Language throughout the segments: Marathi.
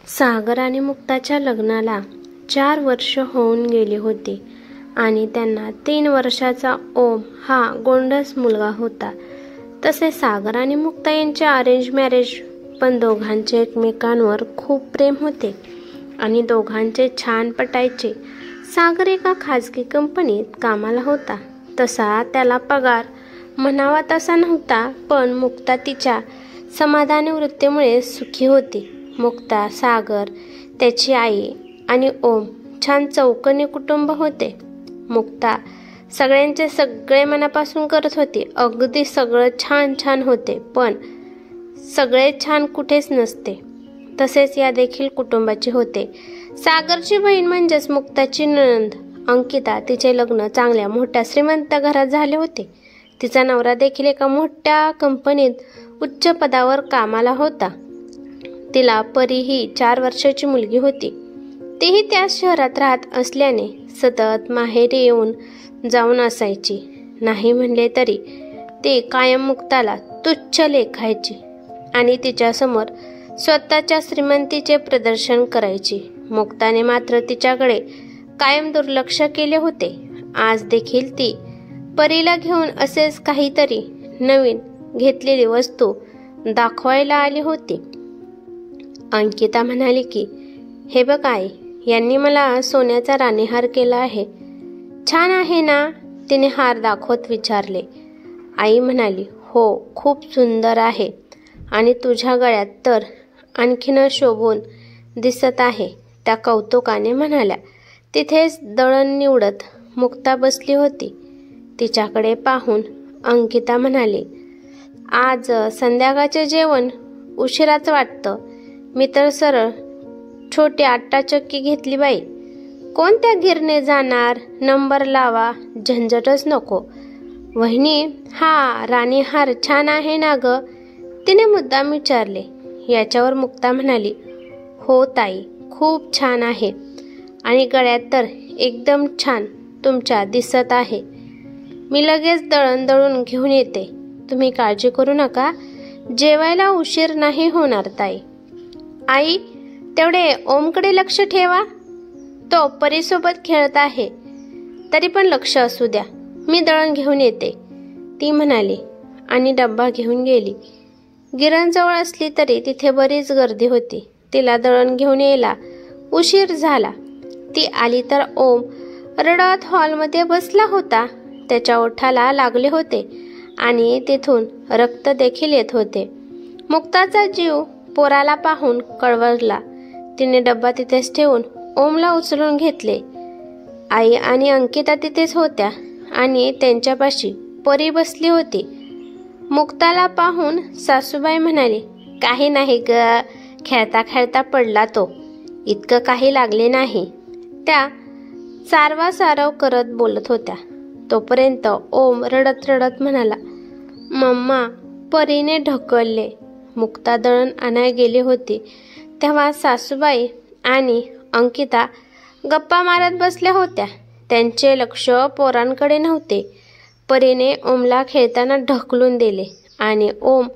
सागर आणि मुक्ताच्या लग्नाला 4 वर्ष होऊन गेली होती आणि त्यांना 3 वर्षाचा ओम हा गोंडस मुलगा होता. तसे सागर आणि मुक्ता यांचे अरेंज मॅरेज, पण दोघांचे एकमेकांवर खूप प्रेम होते आणि दोघांचे छान पटायचे. सागर एका खाजगी कंपनीत कामाला होता. तसा त्याला पगार म्हणावा तसा नव्हता, पण मुक्ता तिच्या समाधानी वृत्तीमुळे सुखी होती. मुक्ता, सागर, त्याची आई आणि ओम छान चौकोनी कुटुंब होते. मुक्ता सगळ्यांचे सगळे मनापासून करत होती. अगदी सगळं छान छान होते, पण सगळे छान कुठेच नसते. तसेच या देखील कुटुंबाचे होते. सागरची बहीण म्हणजेच मुक्ताची नणंद अंकिता, तिचे लग्न चांगल्या मोठ्या श्रीमंत घरात झाले होते. तिचा नवरा देखील एका मोठ्या कंपनीत उच्च पदावर कामाला होता. तिला परी ही 4 वर्षाची मुलगी होती. तीही त्याच शहरात राहत असल्याने सतत माहेरी येऊन जाऊन असायची. नाही म्हणले तरी ती कायम मुक्ताला तुच्छ लेखायची आणि तिच्यासमोर स्वतःच्या श्रीमंतीचे प्रदर्शन करायची. मुक्ताने मात्र तिच्याकडे कायम दुर्लक्ष केले होते. आज देखील ती परीला घेऊन असेच काहीतरी नवीन घेतलेली वस्तू दाखवायला आली होती. अंकिता म्हणाली की, हे बघ आई, यांनी मला सोन्याचा राणीहार केला आहे. छान आहे ना? तिने हार दाखवत विचारले. आई म्हणाली, हो, खूप सुंदर आहे आणि तुझ्या गळ्यात तर आणखीन शोभून दिसत आहे, त्या कौतुकाने म्हणाल्या. तिथेच दळण निवडत मुक्ता बसली होती. तिच्याकडे पाहून अंकिता म्हणाली, आज संध्याकाळचे जेवण उशिराच वाटतं. मी तर सरळ छोटी आट्टाचक्की घेतली बाई. कोणत्या गिरणे जाणार? नंबर लावा, झंझटच नको. वहिनी, हा राणीहार छान आहे ना ग? तिने मुद्दाम विचारले. याच्यावर मुक्ता म्हणाली, हो ताई, खूप छान आहे आणि गळ्यात तर एकदम छान तुमच्या दिसत आहे. मी लगेच दळण दळून घेऊन येते. तुम्ही काळजी करू नका. जेवायला उशीर नाही होणार ताई. आई, तेवढे ओमकडे लक्ष ठेवा. तो परीसोबत खेळत आहे. तरी पण लक्ष असू द्या. मी दळण घेऊन येते, ती म्हणाली आणि डब्बा घेऊन गेली. गिरणजवळ असली तरी तिथे बरीच गर्दी होती. तिला दळण घेऊन यायला उशीर झाला. ती आली तर ओम रडत हॉलमध्ये बसला होता. त्याच्या ओठाला लागले होते आणि तिथून रक्त देखील येत होते. मुक्ताचा जीव पोराला पाहून कळवळला. तिने डब्बा तिथेच ठेवून ओमला उचलून घेतले. आई आणि अंकिता तिथेच होत्या आणि त्यांच्यापाशी परी बसली होती. मुक्ताला पाहून सासूबाई म्हणाली, काही नाही ग, खेळता खेळता पडला तो, इतकं काही लागले नाही. त्या सारवासारव करत बोलत होत्या. तोपर्यंत ओम रडत रडत म्हणाला, मम्मा, परीने ढकलले. मुक्ता दळण आणाय गेली होती तेव्हा सासूबाई आणि अंकिता गप्पा मारत बसल्या होत्या. त्यांचे लक्ष पोरांकडे नव्हते. परीने ओमला खेळताना ढकलून दिले आणि ओम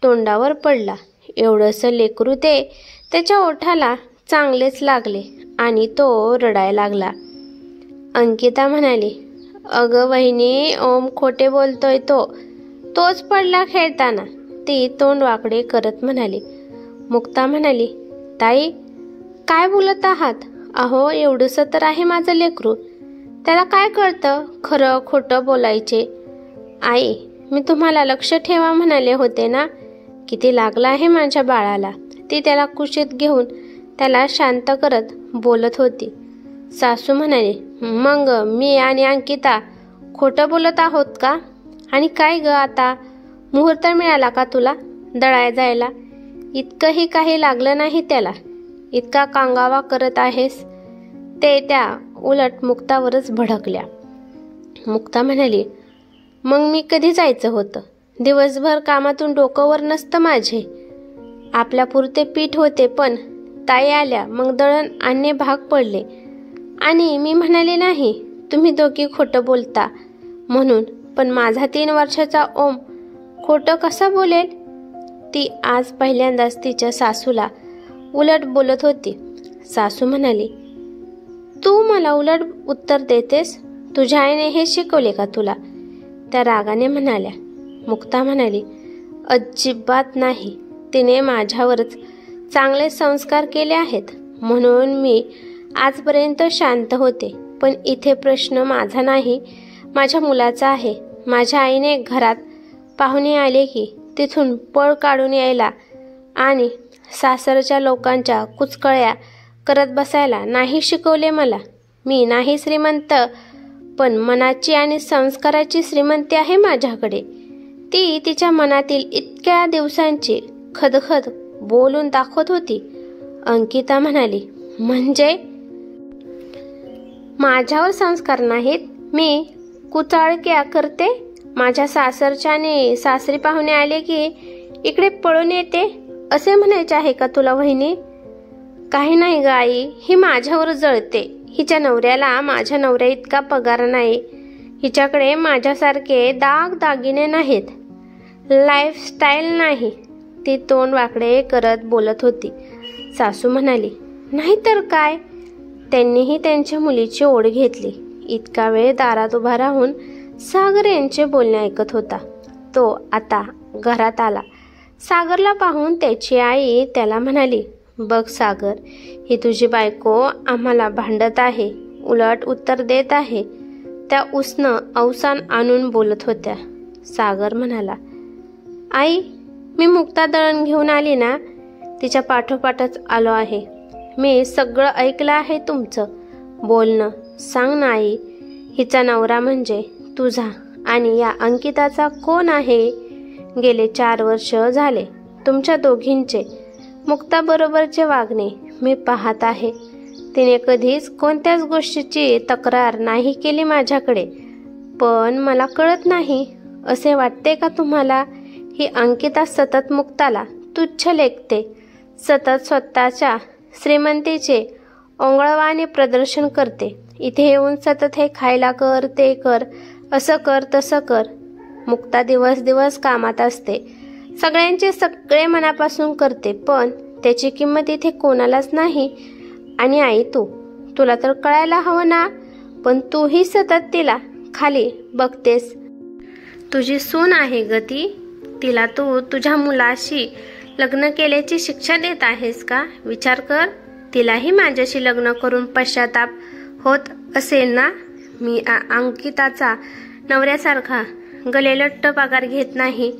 तोंडावर पडला. एवढंसं लेकरू ते त्याच्या ओठाला चांगलेच लागले आणि तो रडायला लागला. अंकिता म्हणाली, अगं वहिनी, ओम खोटे बोलतोय, तोच पडला खेळताना. ती तोंड वाकडे करत म्हणाली. मुक्ता म्हणाली, ताई, काय बोलत आहात? अहो, एवढंसं तर आहे माझं लेकरू, त्याला काय कळतं खरं खोटं बोलायचे? आई, मी तुम्हाला लक्ष ठेवा म्हणाले होते ना. किती लागला आहे माझ्या बाळाला. ती त्याला कुशीत घेऊन त्याला शांत करत बोलत होती. सासू म्हणाली, मग मी आणि अंकिता खोटं बोलत आहोत का? आणि काय ग, आता मुहूर्त मिळाला का तुला दळाय जायला? इतकंही काही लागलं नाही त्याला. इतका कांगावा करत आहेस. ते त्या उलट मुक्तावरच भडकल्या. मुक्ता म्हणाली, मग मी कधी जायचं होतं? दिवसभर कामातून डोकं वर नसतं माझे. आपल्या पुरते पीठ होते, पण ताई आल्या मग दळण आणणे भाग पडले. आणि मी म्हणाले नाही तुम्ही दोघी खोटं बोलता म्हणून, पण माझा 3 वर्षाचा ओम खोटं कसं बोलेल? ती आज पहिल्यांदाच तिच्या सासूला उलट बोलत होती. सासू म्हणाली, तू मला उलट उत्तर देतेस? तुझ्या आईने हे शिकवले का तुला? त्या रागाने म्हणाल्या. मुक्ता म्हणाली, अजिबात नाही. तिने माझ्यावरच चांगले संस्कार केले आहेत म्हणून मी आजपर्यंत शांत होते. पण इथे प्रश्न माझा नाही, माझ्या मुलाचा आहे. माझ्या आईने घरात पाहुणे आले की तिथून पळ काढून यायला आणि सासरच्या लोकांच्या कुचकळ्या करत बसायला नाही शिकवले मला. मी नाही श्रीमंत, पण मनाची आणि संस्काराची श्रीमंती आहे माझ्याकडे. ती तिच्या मनातील इतक्या दिवसांची खदखद बोलून दाखवत होती. अंकिता म्हणाली, म्हणजे माझ्यावर संस्कार नाहीत? मी कुचाळक्या करते? माझ्या सासरच्याने सासरी पाहुणे आले की इकडे पळून येते असे म्हणायचे आहे का तुला वहिनी? काही नाही ग आई, ही माझ्यावर जळते. हिच्या नवऱ्याला माझ्या नवऱ्या इतका पगार नाही. हिच्याकडे माझ्यासारखे दाग दागिने नाहीत, लाईफस्टाईल नाही. ती तोंड वाकडे करत बोलत होती. सासू म्हणाली, नाहीतर काय? त्यांनीही त्यांच्या मुलीची ओढ घेतली. इतका वेळ दारात उभा राहून सागर यांचे बोलणे ऐकत होता. तो आता घरात आला. सागरला पाहून त्याची आई त्याला म्हणाली, बघ सागर, ही तुझी बायको आम्हाला भांडत आहे, उलट उत्तर देत आहे. त्या उसनं अवसान आणून बोलत होत्या. सागर म्हणाला, आई, मी मुक्ता दळण घेऊन आली ना, तिच्या पाठोपाठच आलो आहे. मी सगळं ऐकलं आहे तुमचं बोलणं. सांग ना आई, हिचा नवरा म्हणजे तुझा आणि या अंकिताचा कोण आहे? गेले 4 वर्ष झाले तुमच्या दोघींचे मुक्ताबरोबरचे वागणे मी पाहत आहे. तिने कधीच कोणत्याच गोष्टीची तक्रार नाही केली माझ्याकडे. पण मला कळत नाही, असे वाटते का तुम्हाला, ही अंकिता सतत मुक्ताला तुच्छ लेखते, सतत स्वतःच्या श्रीमंतीचे ओंगळवाने प्रदर्शन करते. इथे येऊन सतत हे खायला कर, ते कर, असं कर, तसं कर. मुक्ता दिवस दिवस कामात असते, सगळ्यांचे सगळे मनापासून करते, पण त्याची किंमत इथे कोणालाच नाही. आणि आई, तुला तर कळायला हवं ना, पण तूही सतत तिला खाली बघतेस. तुझी सून आहे ग ती, तिला तू तुझ्या मुलाशी लग्न केल्याची शिक्षा देत आहेस का? विचार कर, तिलाही माझ्याशी लग्न करून पश्चाताप होत असेल ना. मी अंकिताचा नवऱ्यासारखा गलेलट्ट पगार घेत नाही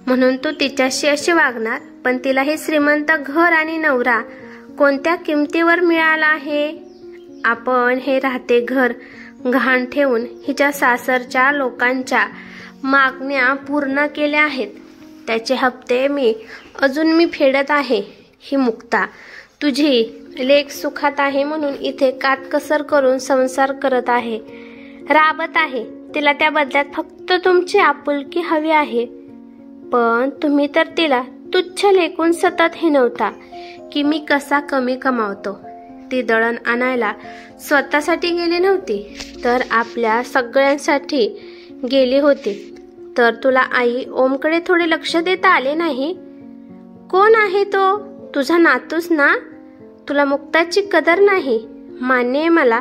म्हणून तू तिच्याशी अशी वागणार, पण तिलाही श्रीमंत घर आणि नवरा कोणत्या किमतीवर मिळाला आहे? आपण हे राहते घर गहाण ठेवून हिच्या सासरच्या लोकांच्या मागण्या पूर्ण केल्या आहेत. त्याचे हप्ते अजून मी फेडत आहे. ही मुक्ता तुझी लेक सुखात आहे म्हणून इथे काटकसर करून संसार करत आहे, राबत आहे. तिला त्या बदल्यात फक्त तुमची आपुलकी हवी आहे. पण तुम्ही तर तिला तुच्छ लेखून सतत हिणवता की मी कसा कमी कमावतो. ती दळण आणायला स्वतःसाठी गेली नव्हती, तर आपल्या सगळ्यांसाठी गेली होती. तर तुला आई ओमकडे थोडे लक्ष देता आले नाही? कोण आहे तो? तुझा नातूस ना. तुला मुक्ताची कदर नाही, मान्य आहे मला,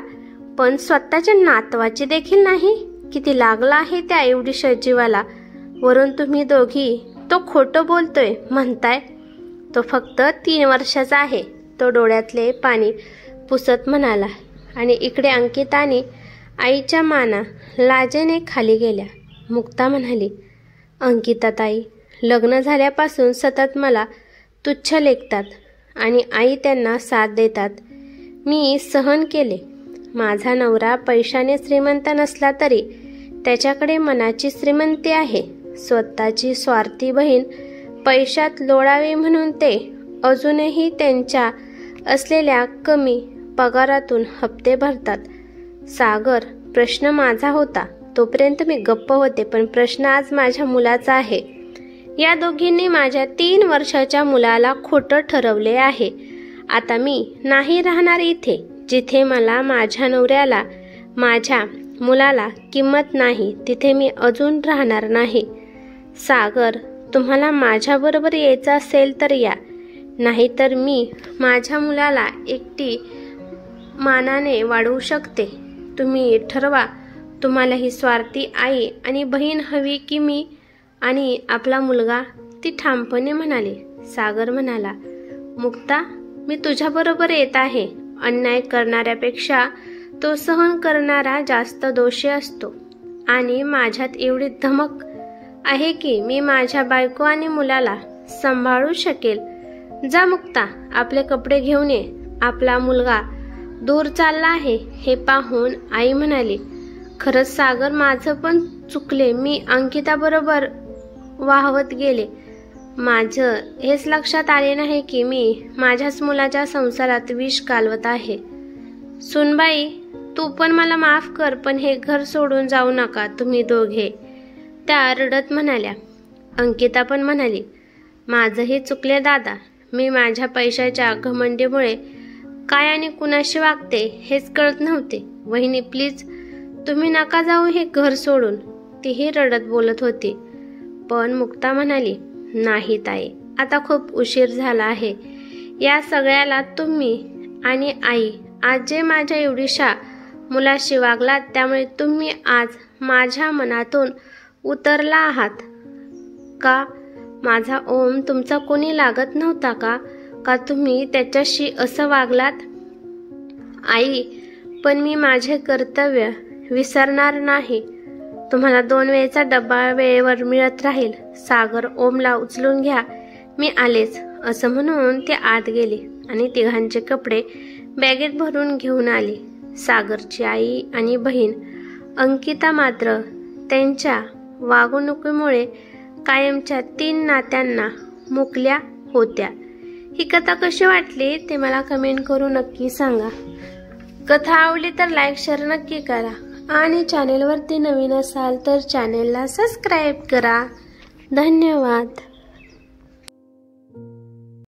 पण स्वतःच्या नातवाची देखील नाही. किती लागला आहे त्या एवढीशा जीवाला. वरून तुम्ही दोघी तो खोटं बोलतोय म्हणताय. तो फक्त 3 वर्षाचा आहे, तो डोळ्यातले पाणी पुसत म्हणाला. आणि इकडे अंकिताने आईच्या माना लाजेने खाली गेल्या. मुक्ता म्हणाली, अंकिता ताई, लग्न झाल्यापासून सतत मला तुच्छ लेखतात आणि आई त्यांना साथ देतात. मी सहन केले. माझा नवरा पैशाने श्रीमंत नसला तरी त्याच्याकडे मनाची श्रीमंती आहे. स्वतःची स्वार्थी बहीण पैशात लोळावी म्हणून ते अजूनही त्यांच्या असलेल्या कमी पगारातून हप्ते भरतात. सागर, प्रश्न माझा होता तोपर्यंत मी गप्प होते, पण प्रश्न आज माझ्या मुलाचा आहे. या दोघींनी माझ्या 3 वर्षाच्या मुलाला खोटं ठरवले आहे. आता मी नाही राहणार इथे, जिथे मला माझ्या नवऱ्याला, माझ्या मुलाला किंमत नाही, तिथे मी अजून राहणार नाही. सागर, तुम्हाला माझ्याबरोबर यायचं असेल तर या. नाहीतर मी माझ्या मुलाला एकटी मानाने वाढवू शकते. तुम्ही ठरवा, तुम्हाला ही स्वार्थी आई आणि बहीण हवी की मी आणि आपला मुलगा? ती ठामपणे म्हणाली. सागर म्हणाला, मुक्ता, मी तुझ्याबरोबर येत आहे. अन्याय करणाऱ्यापेक्षा तो सहन करणारा जास्त दोषी असतो आणि माझ्यात एवढी धमक आहे की मी माझ्या बायको आणि मुलाला सांभाळू शकेल. जा मुक्ता, आपले कपडे घेऊन ये. आपला मुलगा दूर चालला आहे हे पाहून आई म्हणाली, खरंच सागर, माझं पण चुकले. मी अंकिताबरोबर वाहवत गेले. माझं हेच लक्षात आले नाही की मी माझ्याच मुलाच्या संसारात विष घालवत आहे. सुनबाई, तू पण मला माफ कर, पण हे घर सोडून जाऊ नका तुम्ही दोघे, त्या रडत म्हणाल्या. अंकिता पण म्हणाली, माझंही चुकले दादा. मी माझ्या पैशाच्या घमंडीमुळे काय आणि कुणाशी वागते हेच कळत नव्हते. वहिनी प्लीज, तुम्ही नका जाऊ हे घर सोडून, तीही रडत बोलत होती. पण मुक्ता म्हणाली, नाही ताई, आता खूप उशीर झाला आहे. या सगळ्याला तुम्ही आणि आई आज जे माझ्या एवढीशा मुलाशी वागलात त्यामुळे तुम्ही आज माझ्या मनातून उतरला आहात का? माझा ओम तुमचा कोणी लागत नव्हता का? का तुम्ही त्याच्याशी असं वागलात? आई, पण मी माझे कर्तव्य विसरणार नाही. तुम्हाला 2 वेळेचा डबा वेळेवर मिळत राहील. सागर, ओमला उचलून घ्या, मी आलेच, असं म्हणून ते आत गेले आणि तिघांचे कपडे बॅगेत भरून घेऊन आले. सागरची आई आणि बहीण अंकिता मात्र त्यांच्या वागणुकीमुळे कायमच्या 3 नात्यांना मुकल्या होत्या. ही कथा कशी वाटली ते मला कमेंट करून नक्की सांगा. कथा आवडली तर लाईक शेअर नक्की करा आणि चॅनेलवरती नवीन असाल तर चॅनेलला सबस्क्राईब करा. धन्यवाद.